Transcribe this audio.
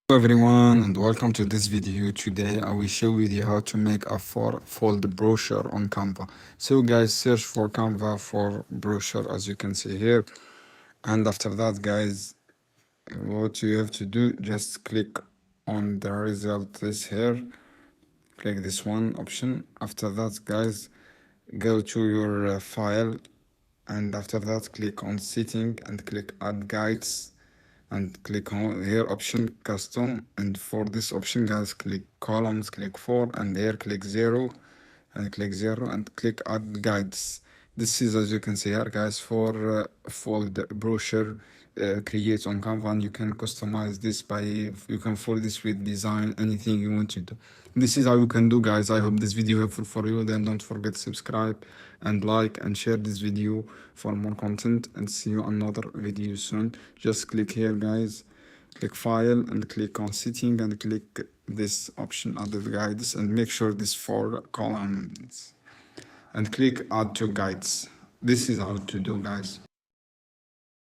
Hello everyone and welcome to this video. Today I will show you how to make a fold brochure on Canva. So guys, search for Canva for brochure as you can see here, and after that guys, what you have to do, just click on the result this here, click this one option. After that guys, go to your file, and after that click on setting and click add guides, and click on here option custom, and for this option guys, click columns, click 4, and here click 0 and click 0 and click add guides. This is, as you can see here guys, for fold brochure create on Canva, and you can customize this by, you can fold this with design, anything you want to do. This is how you can do guys. I hope this video helpful for you. Then don't forget to subscribe and like and share this video for more content, and see you another video soon. Just click here guys, click file and click on setting and click this option add guides, and make sure this 4 columns and click add to guides. This is how to do guys.